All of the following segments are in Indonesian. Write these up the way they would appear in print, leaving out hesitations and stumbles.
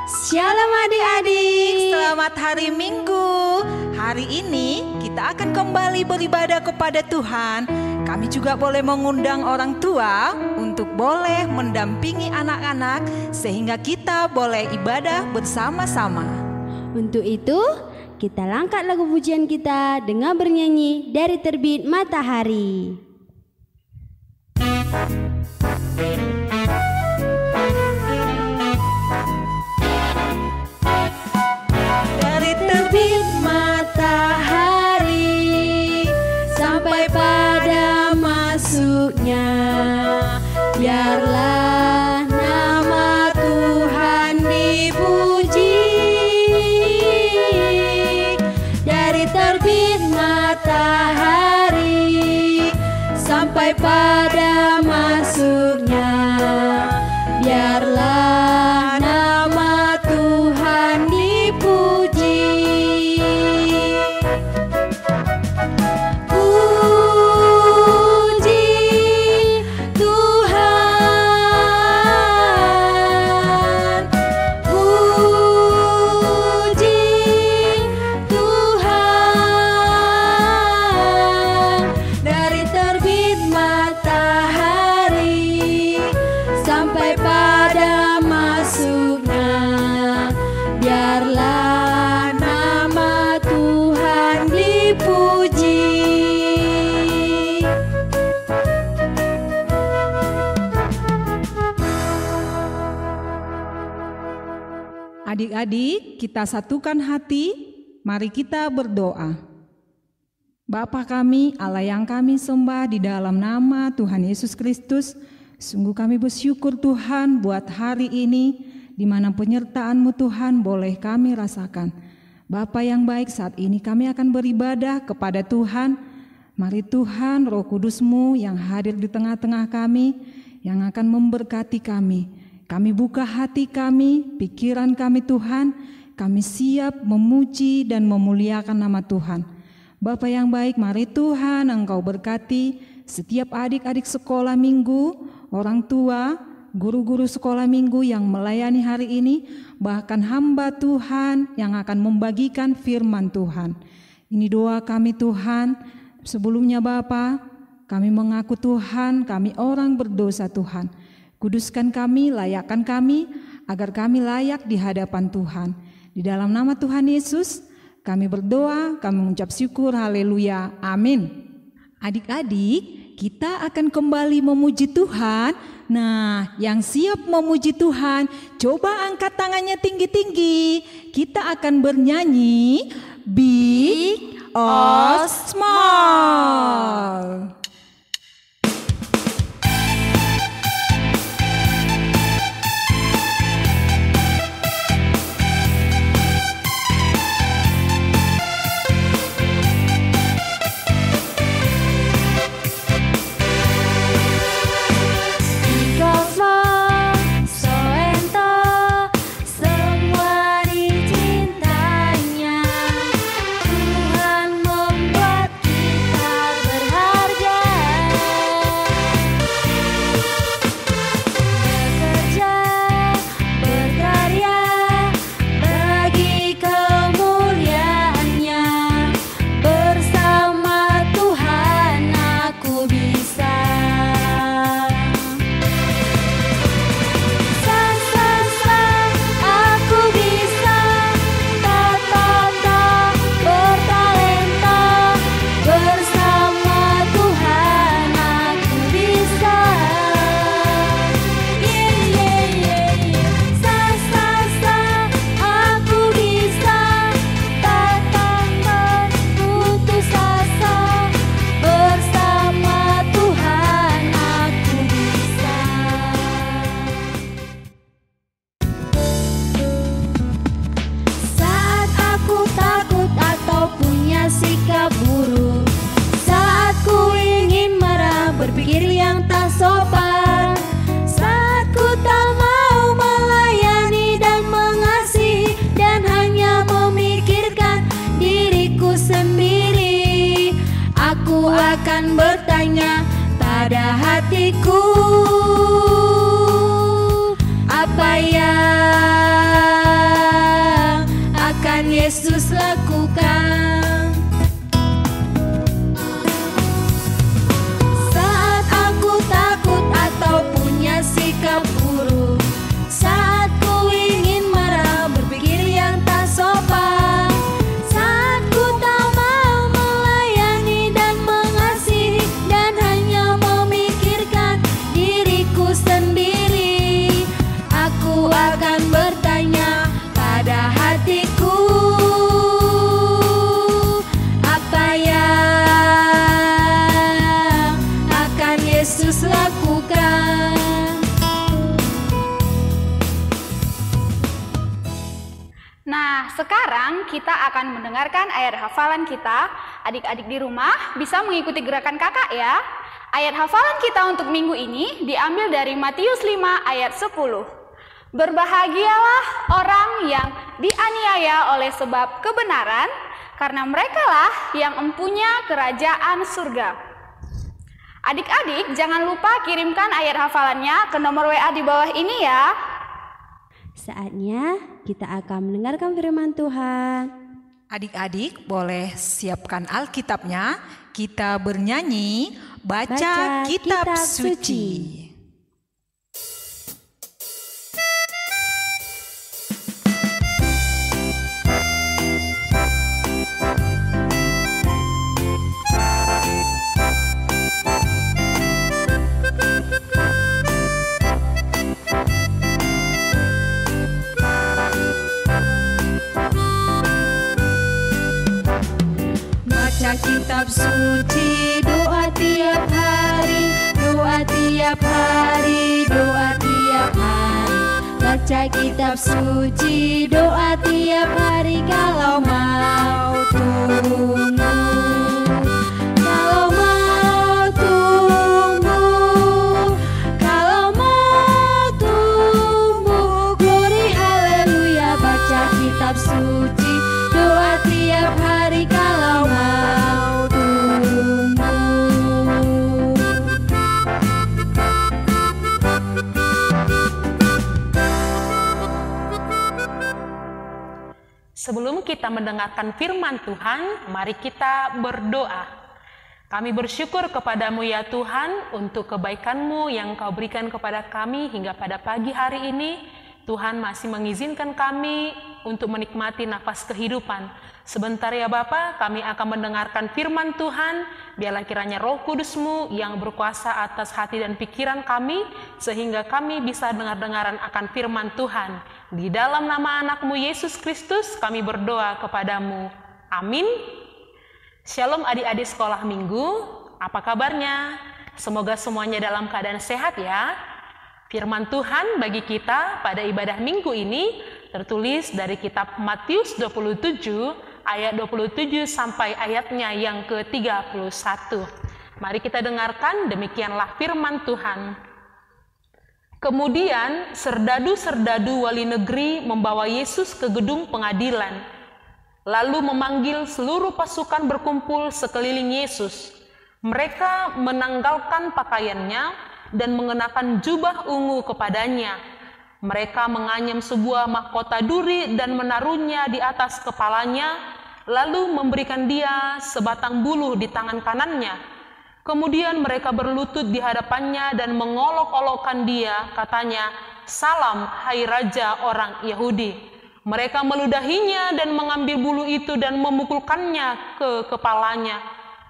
Shalom adik-adik. Selamat hari Minggu. Hari ini kita akan kembali beribadah kepada Tuhan. Kami juga boleh mengundang orang tua untuk boleh mendampingi anak-anak sehingga kita boleh ibadah bersama-sama. Untuk itu, kita angkat lagu pujian kita dengan bernyanyi Dari Terbit Matahari. Dari terbit matahari sampai pada masuknya, biarlah nama Tuhan dipuji. Dari terbit matahari sampai pada masuknya, biarlah nama Tuhan dipuji. Puji Tuhan, puji Tuhan. Dari terbit matahari sampai pada masuknya, biarlah nama Tuhan dipuji. Adik-adik, kita satukan hati, mari kita berdoa. Bapa kami, Allah yang kami sembah di dalam nama Tuhan Yesus Kristus, sungguh kami bersyukur Tuhan buat hari ini, di mana penyertaan-Mu Tuhan boleh kami rasakan. Bapa yang baik, saat ini kami akan beribadah kepada Tuhan. Mari Tuhan, Roh Kudus-Mu yang hadir di tengah-tengah kami, yang akan memberkati kami. Kami buka hati kami, pikiran kami Tuhan, kami siap memuji dan memuliakan nama Tuhan. Bapa yang baik, mari Tuhan Engkau berkati setiap adik-adik sekolah minggu, orang tua, guru-guru sekolah minggu yang melayani hari ini, bahkan hamba Tuhan yang akan membagikan firman Tuhan. Ini doa kami Tuhan. Sebelumnya Bapa, kami mengaku Tuhan, kami orang berdosa Tuhan. Kuduskan kami, layakkan kami, agar kami layak di hadapan Tuhan. Di dalam nama Tuhan Yesus, kami berdoa, kami mengucap syukur, haleluya, amin. Adik-adik, kita akan kembali memuji Tuhan. Nah, yang siap memuji Tuhan, coba angkat tangannya tinggi-tinggi. Kita akan bernyanyi, Big or Small. akan bertanya pada hatiku, apa yang Nah, sekarang kita akan mendengarkan ayat hafalan kita. Adik-adik di rumah bisa mengikuti gerakan kakak ya. Ayat hafalan kita untuk minggu ini diambil dari Matius 5 ayat 10. Berbahagialah orang yang dianiaya oleh sebab kebenaran, karena merekalah yang mempunyai kerajaan surga. Adik-adik jangan lupa kirimkan ayat hafalannya ke nomor WA di bawah ini ya. Saatnya kita akan mendengarkan firman Tuhan. Adik-adik boleh siapkan Alkitabnya. Kita bernyanyi baca kitab suci. Kitab suci, doa tiap hari, doa tiap hari, doa tiap hari. Baca kitab suci, doa tiap hari kalau mau tunggu. Kalau mau tunggu, kalau mau tunggu. Glory haleluya, baca kitab suci, doa tiap hari kalau mau. Sebelum kita mendengarkan firman Tuhan, mari kita berdoa. Kami bersyukur kepadamu ya Tuhan untuk kebaikan-Mu yang Kau berikan kepada kami hingga pada pagi hari ini. Tuhan masih mengizinkan kami untuk menikmati nafas kehidupan. Sebentar ya Bapa, kami akan mendengarkan firman Tuhan. Biarlah kiranya Roh Kudus-Mu yang berkuasa atas hati dan pikiran kami, sehingga kami bisa dengar-dengaran akan firman Tuhan. Di dalam nama anak-Mu Yesus Kristus kami berdoa kepadamu. Amin. Shalom adik-adik sekolah minggu, apa kabarnya? Semoga semuanya dalam keadaan sehat ya. Firman Tuhan bagi kita pada ibadah minggu ini tertulis dari kitab Matius 27 ayat 27 sampai ayatnya yang ke-31. Mari kita dengarkan, demikianlah firman Tuhan. Kemudian serdadu-serdadu wali negeri membawa Yesus ke gedung pengadilan, lalu memanggil seluruh pasukan berkumpul sekeliling Yesus. Mereka menanggalkan pakaiannya dan mengenakan jubah ungu kepadanya. Mereka menganyam sebuah mahkota duri dan menaruhnya di atas kepalanya, lalu memberikan dia sebatang buluh di tangan kanannya. Kemudian mereka berlutut di hadapannya dan mengolok-olokkan dia, katanya, "Salam, hai Raja orang Yahudi." Mereka meludahinya dan mengambil bulu itu dan memukulkannya ke kepalanya.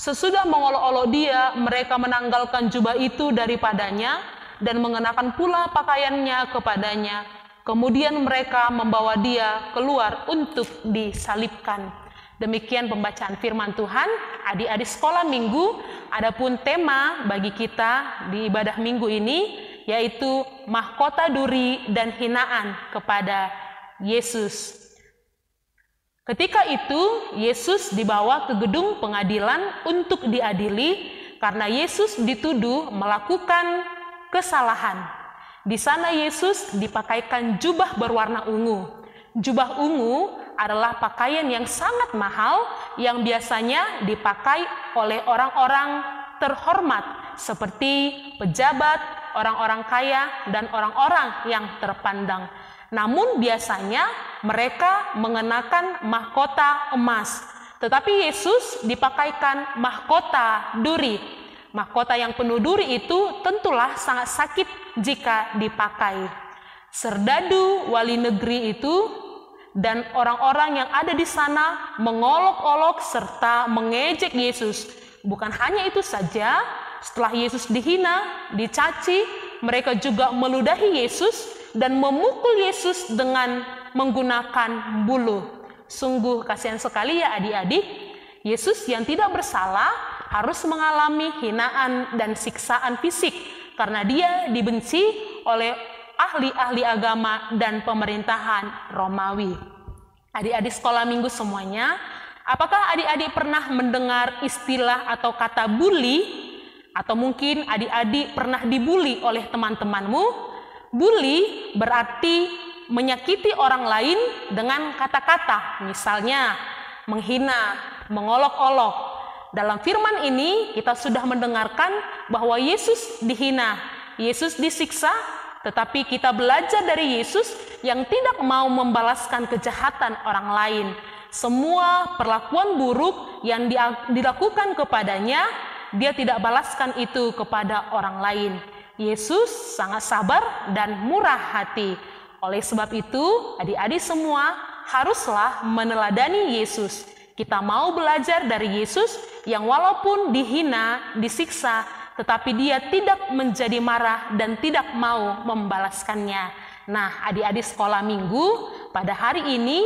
Sesudah mengolok-olok dia, mereka menanggalkan jubah itu daripadanya dan mengenakan pula pakaiannya kepadanya. Kemudian mereka membawa dia keluar untuk disalibkan. Demikian pembacaan firman Tuhan. Adik-adik sekolah minggu, adapun tema bagi kita di ibadah minggu ini yaitu mahkota duri dan hinaan kepada Yesus. Ketika itu, Yesus dibawa ke gedung pengadilan untuk diadili karena Yesus dituduh melakukan kesalahan. Di sana Yesus dipakaikan jubah berwarna ungu. Jubah ungu adalah pakaian yang sangat mahal yang biasanya dipakai oleh orang-orang terhormat seperti pejabat, orang-orang kaya, dan orang-orang yang terpandang. Namun biasanya mereka mengenakan mahkota emas, tetapi Yesus dipakaikan mahkota duri. Mahkota yang penuh duri itu tentulah sangat sakit jika dipakai. Serdadu wali negeri itu dan orang-orang yang ada di sana mengolok-olok serta mengejek Yesus. Bukan hanya itu saja, setelah Yesus dihina, dicaci, mereka juga meludahi Yesus dan memukul Yesus dengan menggunakan bulu. Sungguh kasihan sekali ya adik-adik, Yesus yang tidak bersalah harus mengalami hinaan dan siksaan fisik karena dia dibenci oleh ahli-ahli agama dan pemerintahan Romawi. Adik-adik sekolah minggu semuanya, apakah adik-adik pernah mendengar istilah atau kata bully? Atau mungkin adik-adik pernah dibully oleh teman-temanmu? Bully berarti menyakiti orang lain dengan kata-kata, misalnya menghina, mengolok-olok. Dalam firman ini kita sudah mendengarkan bahwa Yesus dihina, Yesus disiksa, tetapi kita belajar dari Yesus yang tidak mau membalaskan kejahatan orang lain. Semua perlakuan buruk yang dilakukan kepadanya, dia tidak balaskan itu kepada orang lain. Yesus sangat sabar dan murah hati. Oleh sebab itu, adik-adik semua haruslah meneladani Yesus. Kita mau belajar dari Yesus yang walaupun dihina, disiksa, tetapi dia tidak menjadi marah dan tidak mau membalaskannya. Nah, adik-adik sekolah minggu, pada hari ini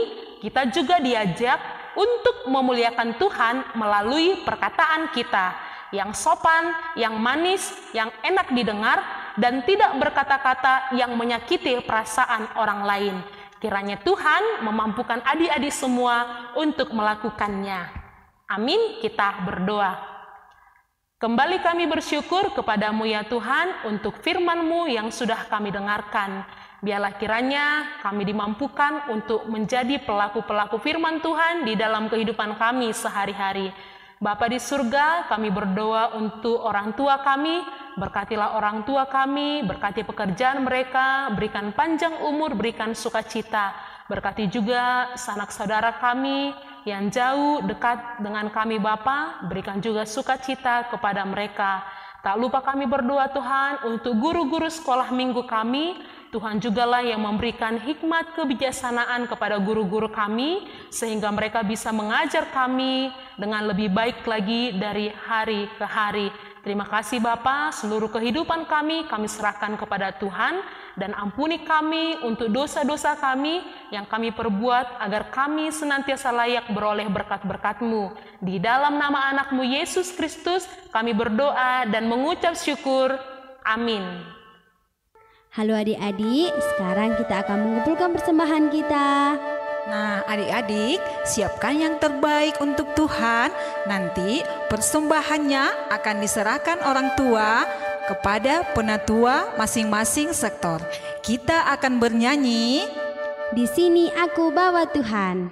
kita juga diajak untuk memuliakan Tuhan melalui perkataan kita yang sopan, yang manis, yang enak didengar, dan tidak berkata-kata yang menyakiti perasaan orang lain. Kiranya Tuhan memampukan adik-adik semua untuk melakukannya. Amin, kita berdoa. Kembali kami bersyukur kepadamu ya Tuhan untuk firman-Mu yang sudah kami dengarkan. Biarlah kiranya kami dimampukan untuk menjadi pelaku-pelaku firman Tuhan di dalam kehidupan kami sehari-hari. Bapa di surga, kami berdoa untuk orang tua kami, berkatilah orang tua kami, berkati pekerjaan mereka, berikan panjang umur, berikan sukacita. Berkati juga sanak saudara kami yang jauh dekat dengan kami Bapa, berikan juga sukacita kepada mereka. Tak lupa kami berdoa Tuhan untuk guru-guru sekolah minggu kami. Tuhan jugalah yang memberikan hikmat kebijaksanaan kepada guru-guru kami, sehingga mereka bisa mengajar kami dengan lebih baik lagi dari hari ke hari. Terima kasih Bapa, seluruh kehidupan kami serahkan kepada Tuhan, dan ampuni kami untuk dosa-dosa kami yang kami perbuat, agar kami senantiasa layak beroleh berkat-berkat-Mu. Di dalam nama anak-Mu Yesus Kristus kami berdoa dan mengucap syukur. Amin. Halo adik-adik, sekarang kita akan mengumpulkan persembahan kita. Nah, adik-adik, siapkan yang terbaik untuk Tuhan. Nanti persembahannya akan diserahkan orang tua kepada penatua masing-masing sektor. Kita akan bernyanyi, Di sini aku bawa Tuhan.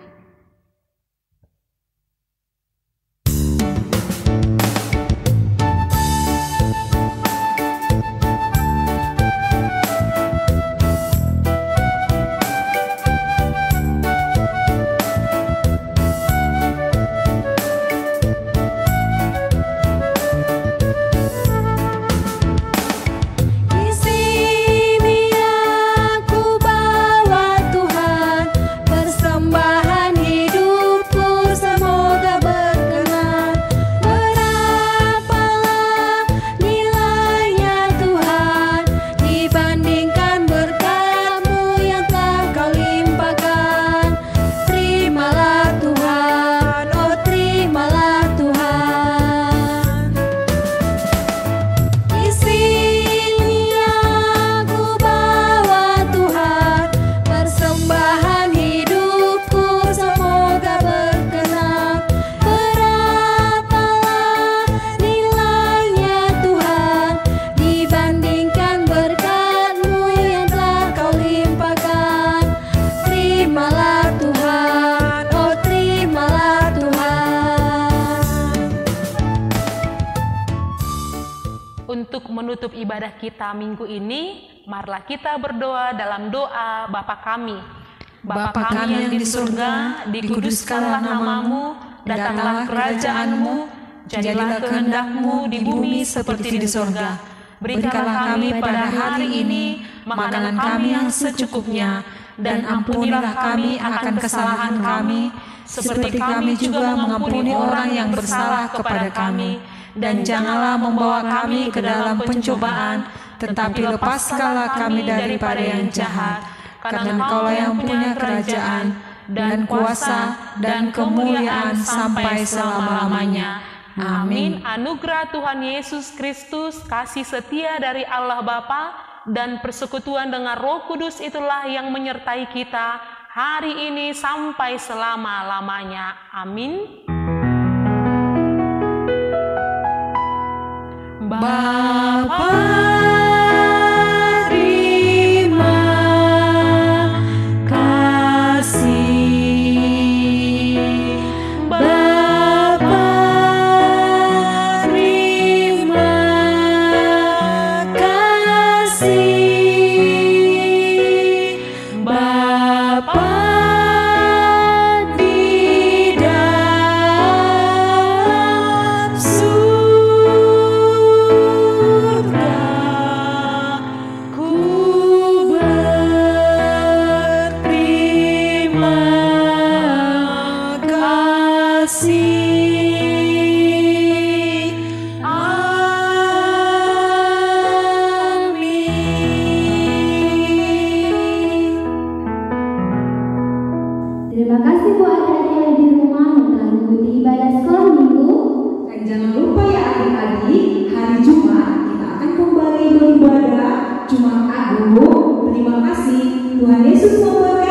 Untuk menutup ibadah kita minggu ini, marilah kita berdoa dalam doa Bapa kami. Bapa kami yang di surga, dikuduskanlah nama-Mu, datanglah kerajaan-Mu, jadilah kehendak-Mu di bumi seperti di surga. Berikanlah kami pada hari ini makanan kami yang secukupnya, dan ampunilah kami akan kesalahan kami, seperti kami juga mengampuni orang yang bersalah kepada kami. Dan janganlah membawa kami ke dalam pencobaan, tetapi lepaskanlah kami daripada yang jahat. Karena Engkaulah yang punya kerajaan, dan kuasa, dan kemuliaan sampai selama-lamanya. Amin. Anugerah Tuhan Yesus Kristus, kasih setia dari Allah Bapa, dan persekutuan dengan Roh Kudus itulah yang menyertai kita hari ini sampai selama-lamanya. Amin. Bapa, terima kasih. Bapa, terima kasih. Bapa di dalam surga, ku berterima kasih. Terima kasih buat adik-adik yang di rumah yang telah mengikuti ibadah sekolah minggu. Dan jangan lupa ya adik-adik, hari Jumat kita akan kembali beribadah Jumat Agung. Terima kasih, Tuhan Yesus memberkati.